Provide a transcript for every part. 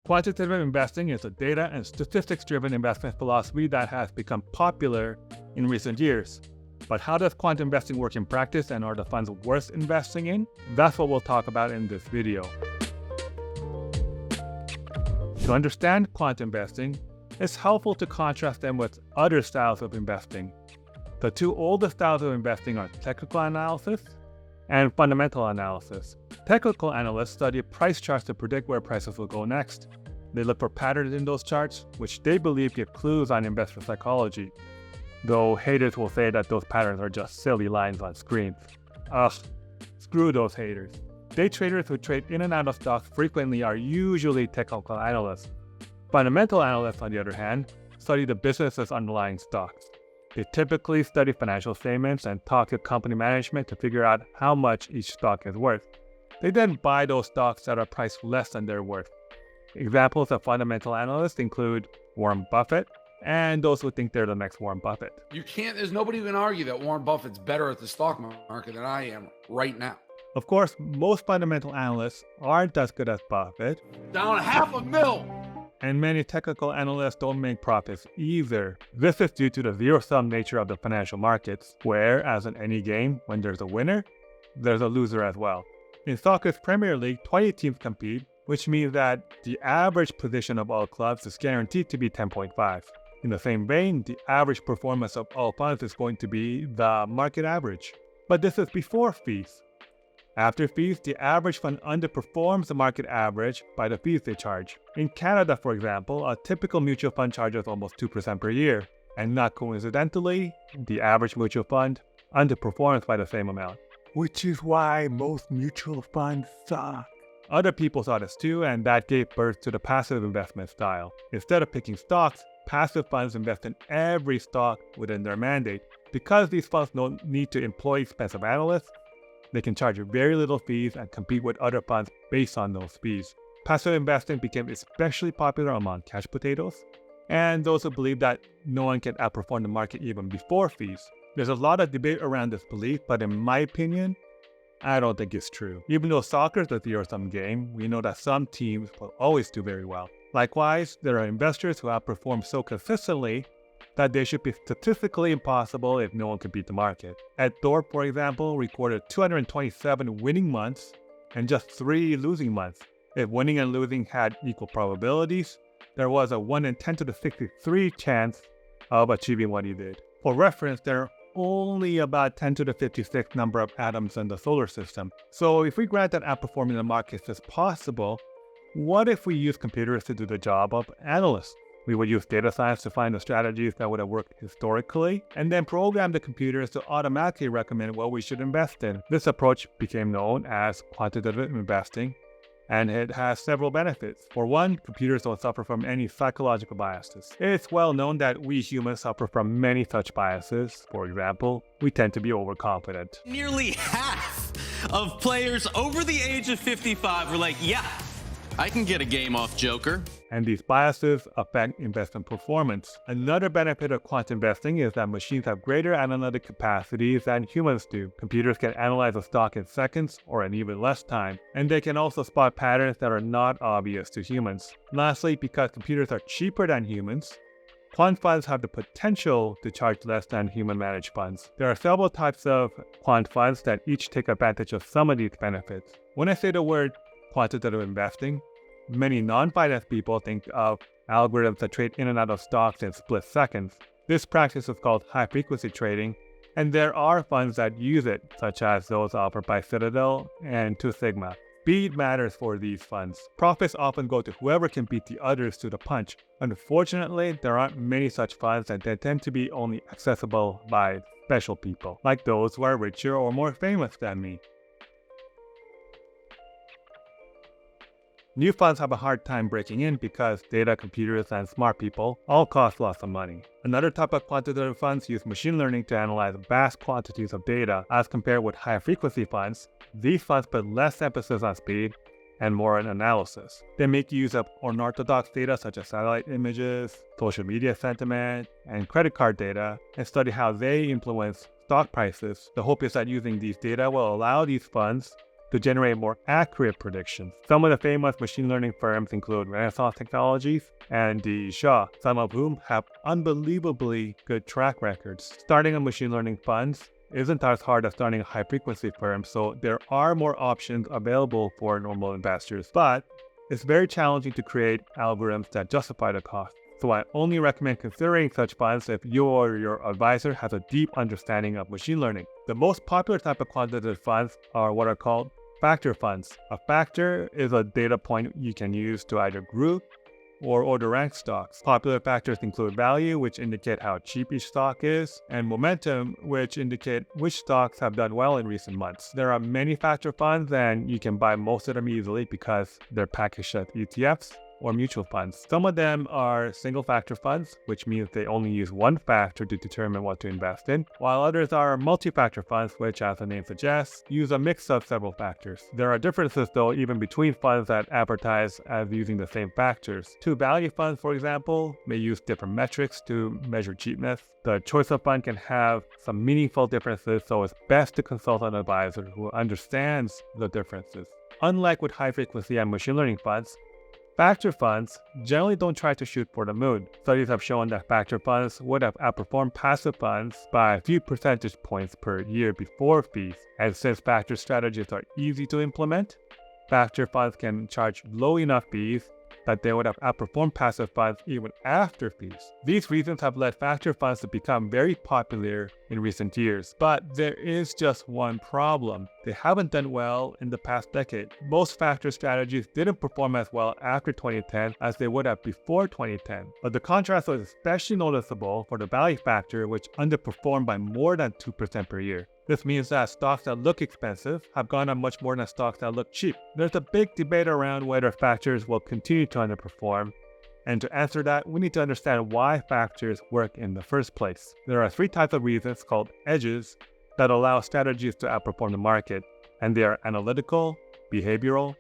Quantitative investing is a data and statistics-driven investment philosophy that has become popular in recent years. But how does quant investing work in practice, and are the funds worth investing in? That's what we'll talk about in this video. To understand quant investing, it's helpful to contrast them with other styles of investing. The two oldest styles of investing are technical analysis and fundamental analysis. Technical analysts study price charts to predict where prices will go next. They look for patterns in those charts, which they believe give clues on investor psychology, though haters will say that those patterns are just silly lines on screens. Ugh, screw those haters. Day traders who trade in and out of stocks frequently are usually technical analysts. Fundamental analysts, on the other hand, study the business's underlying stocks. They typically study financial statements and talk to company management to figure out how much each stock is worth. They then buy those stocks that are priced less than their worth. Examples of fundamental analysts include Warren Buffett and those who think they're the next Warren Buffett. There's nobody who can argue that Warren Buffett's better at the stock market than I am right now. Of course, most fundamental analysts aren't as good as Buffett. Down $500,000. And many technical analysts don't make profits either. This is due to the zero-sum nature of the financial markets, where, as in any game, when there's a winner, there's a loser as well. In soccer's Premier League, 20 teams compete, which means that the average position of all clubs is guaranteed to be 10.5. In the same vein, the average performance of all funds is going to be the market average. But this is before fees. After fees, the average fund underperforms the market average by the fees they charge. In Canada, for example, a typical mutual fund charges almost 2% per year. And not coincidentally, the average mutual fund underperforms by the same amount. Which is why most mutual funds suck. Other people saw this too, and that gave birth to the passive investment style. Instead of picking stocks, passive funds invest in every stock within their mandate. Because these funds don't need to employ expensive analysts, they can charge very little fees and compete with other funds based on those fees. Passive investing became especially popular among cash potatoes and those who believe that no one can outperform the market even before fees. There's a lot of debate around this belief, but in my opinion, I don't think it's true. Even though soccer is a zero-sum game, we know that some teams will always do very well. Likewise, there are investors who outperform so consistently that they should be statistically impossible if no one could beat the market. Ed Thorpe, for example, recorded 227 winning months and just 3 losing months. If winning and losing had equal probabilities, there was a 1 in 10 to the 63 chance of achieving what he did. For reference, there are only about 10 to the 56 number of atoms in the solar system. So if we grant that outperforming the markets is possible, what if we use computers to do the job of analysts? We would use data science to find the strategies that would have worked historically, and then program the computers to automatically recommend what we should invest in. This approach became known as quantitative investing, and it has several benefits. For one, computers don't suffer from any psychological biases. It's well known that we humans suffer from many such biases. For example, we tend to be overconfident. Nearly half of players over the age of 55 were like, yeah, I can get a game off Joker. And these biases affect investment performance. Another benefit of quant investing is that machines have greater analytic capacities than humans do. Computers can analyze a stock in seconds or in even less time, and they can also spot patterns that are not obvious to humans. Lastly, because computers are cheaper than humans, quant funds have the potential to charge less than human-managed funds. There are several types of quant funds that each take advantage of some of these benefits. When I say the word quantitative investing, many non-finance people think of algorithms that trade in and out of stocks in split seconds. This practice is called high-frequency trading, and there are funds that use it, such as those offered by Citadel and Two Sigma. Speed matters for these funds. Profits often go to whoever can beat the others to the punch. Unfortunately, there aren't many such funds, and they tend to be only accessible by special people, like those who are richer or more famous than me. New funds have a hard time breaking in because data, computers, and smart people all cost lots of money. Another type of quantitative funds use machine learning to analyze vast quantities of data. As compared with high-frequency funds, these funds put less emphasis on speed and more on analysis. They make use of unorthodox data such as satellite images, social media sentiment, and credit card data, and study how they influence stock prices. The hope is that using these data will allow these funds to generate more accurate predictions. Some of the famous machine learning firms include Renaissance Technologies and D. Shaw, some of whom have unbelievably good track records. Starting a machine learning funds isn't as hard as starting a high-frequency firm, so there are more options available for normal investors, but it's very challenging to create algorithms that justify the cost. So I only recommend considering such funds if you or your advisor has a deep understanding of machine learning. The most popular type of quantitative funds are what are called factor funds. A factor is a data point you can use to either group or order rank stocks. Popular factors include value, which indicate how cheap each stock is, and momentum, which indicate which stocks have done well in recent months. There are many factor funds, and you can buy most of them easily because they're packaged as ETFs or mutual funds. Some of them are single factor funds, which means they only use one factor to determine what to invest in, while others are multi-factor funds, which, as the name suggests, use a mix of several factors. There are differences, though, even between funds that advertise as using the same factors. Two value funds, for example, may use different metrics to measure cheapness. The choice of fund can have some meaningful differences, so it's best to consult an advisor who understands the differences. Unlike with high-frequency and machine learning funds, factor funds generally don't try to shoot for the moon. Studies have shown that factor funds would have outperformed passive funds by a few percentage points per year before fees. And since factor strategies are easy to implement, factor funds can charge low enough fees that they would have outperformed passive funds even after fees. These reasons have led factor funds to become very popular in recent years. But there is just one problem. They haven't done well in the past decade. Most factor strategies didn't perform as well after 2010 as they would have before 2010. But the contrast was especially noticeable for the value factor, which underperformed by more than 2% per year. This means that stocks that look expensive have gone up much more than stocks that look cheap. There's a big debate around whether factors will continue to underperform, and to answer that, we need to understand why factors work in the first place. There are three types of reasons called edges that allow strategies to outperform the market, and they are analytical, behavioral,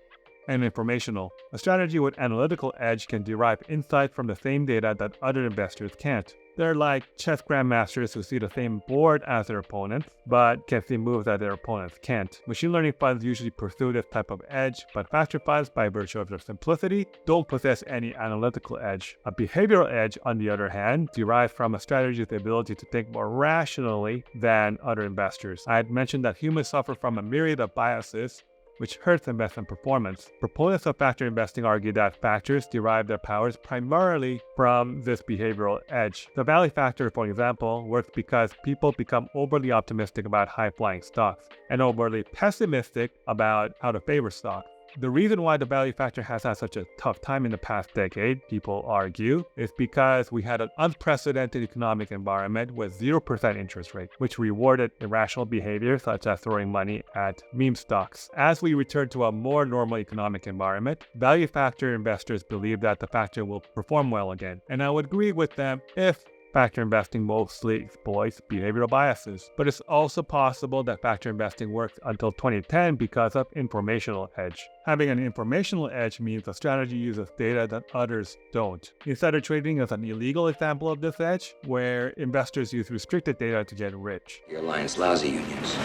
and informational. A strategy with analytical edge can derive insight from the same data that other investors can't. They're like chess grandmasters who see the same board as their opponents, but can see moves that their opponents can't. Machine learning funds usually pursue this type of edge, but factor funds, by virtue of their simplicity, don't possess any analytical edge. A behavioral edge, on the other hand, derives from a strategy's ability to think more rationally than other investors. I had mentioned that humans suffer from a myriad of biases, which hurts investment performance. Proponents of factor investing argue that factors derive their powers primarily from this behavioral edge. The value factor, for example, works because people become overly optimistic about high-flying stocks and overly pessimistic about out-of-favor stocks. The reason why the value factor has had such a tough time in the past decade, people argue, is because we had an unprecedented economic environment with 0% interest rate, which rewarded irrational behavior such as throwing money at meme stocks. As we return to a more normal economic environment, value factor investors believe that the factor will perform well again. And I would agree with them if factor investing mostly exploits behavioral biases, but it's also possible that factor investing worked until 2010 because of informational edge. Having an informational edge means a strategy uses data that others don't. Insider trading is an illegal example of this edge, where investors use restricted data to get rich. Your alliance lousy unions.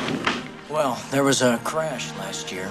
Well, there was a crash last year.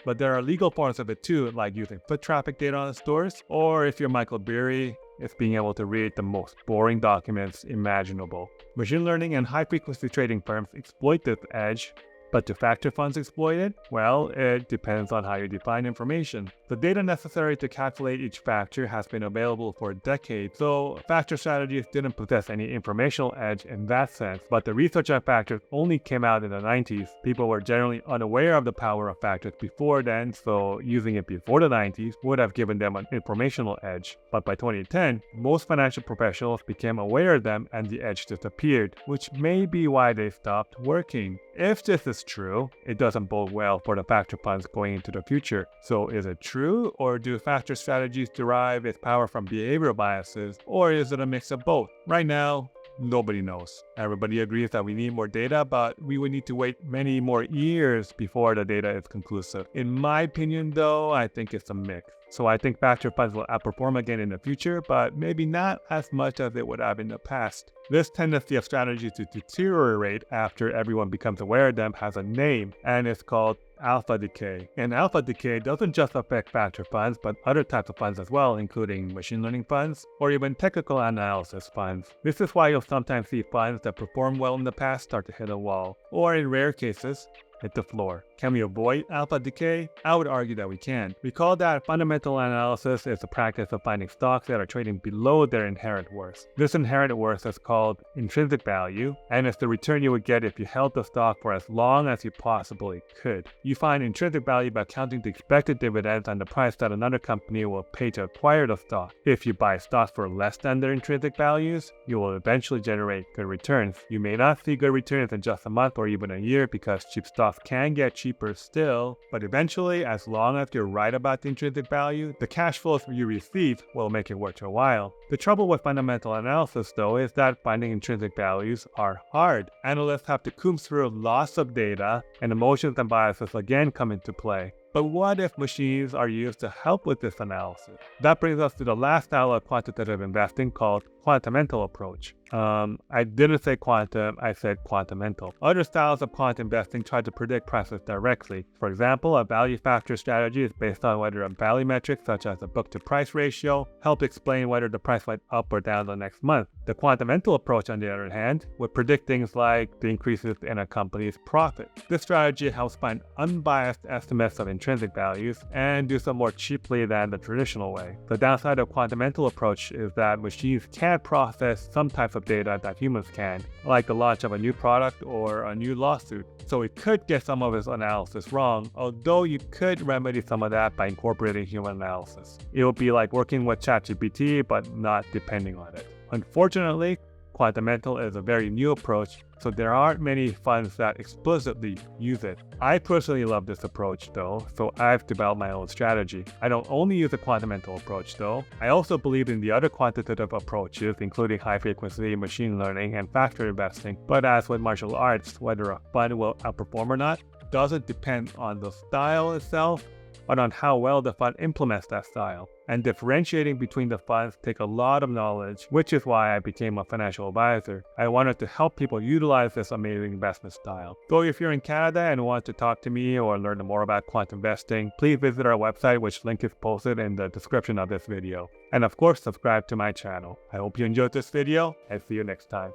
But there are legal forms of it too, like using foot traffic data on stores, or if you're Michael Beery, it's being able to read the most boring documents imaginable. Machine learning and high-frequency trading firms exploit this edge, but do factor funds exploit it? Well, it depends on how you define information. The data necessary to calculate each factor has been available for decades, so factor strategies didn't possess any informational edge in that sense. But the research on factors only came out in the 90s. People were generally unaware of the power of factors before then, so using it before the 90s would have given them an informational edge. But by 2010, most financial professionals became aware of them and the edge disappeared, which may be why they stopped working. If this is true, it doesn't bode well for the factor funds going into the future. So is it true, or do factor strategies derive its power from behavioral biases, or is it a mix of both? Right now, nobody knows. Everybody agrees that we need more data, but we would need to wait many more years before the data is conclusive. In my opinion, though, I think it's a mix. So I think factor funds will outperform again in the future, but maybe not as much as it would have in the past. This tendency of strategies to deteriorate after everyone becomes aware of them has a name, and it's called alpha decay. And alpha decay doesn't just affect factor funds, but other types of funds as well, including machine learning funds or even technical analysis funds. This is why you'll sometimes see funds that performed well in the past start to hit a wall, or in rare cases, hit the floor. Can we avoid alpha decay? I would argue that we can. Recall that fundamental analysis is the practice of finding stocks that are trading below their inherent worth. This inherent worth is called intrinsic value, and it's the return you would get if you held the stock for as long as you possibly could. You find intrinsic value by counting the expected dividends on the price that another company will pay to acquire the stock. If you buy stocks for less than their intrinsic values, you will eventually generate good returns. You may not see good returns in just a month or even a year because cheap stocks can get cheaper still, but eventually, as long as you're right about the intrinsic value, the cash flows you receive will make it worth your while. The trouble with fundamental analysis, though, is that finding intrinsic values are hard. Analysts have to comb through lots of data, and emotions and biases again come into play. But what if machines are used to help with this analysis? That brings us to the last style of quantitative investing called Quantamental approach. I didn't say quantum, I said quantamental. Other styles of quant investing try to predict prices directly. For example, a value factor strategy is based on whether a value metric such as a book to price ratio helps explain whether the price went up or down the next month. The quantamental approach, on the other hand, would predict things like the increases in a company's profit. This strategy helps find unbiased estimates of intrinsic values and do so more cheaply than the traditional way. The downside of quantamental approach is that machines can't process some types of data that humans can, like the launch of a new product or a new lawsuit. So it could get some of its analysis wrong, although you could remedy some of that by incorporating human analysis. It would be like working with ChatGPT, but not depending on it. Unfortunately, Quantamental is a very new approach, so there aren't many funds that explicitly use it. I personally love this approach though, so I've developed my own strategy. I don't only use the Quantamental approach though. I also believe in the other quantitative approaches, including high-frequency machine learning and factor investing. But as with martial arts, whether a fund will outperform or not doesn't depend on the style itself, but on how well the fund implements that style. And differentiating between the funds take a lot of knowledge, which is why I became a financial advisor. I wanted to help people utilize this amazing investment style. So if you're in Canada and want to talk to me or learn more about quant investing, please visit our website, which link is posted in the description of this video. And of course, subscribe to my channel. I hope you enjoyed this video, and see you next time.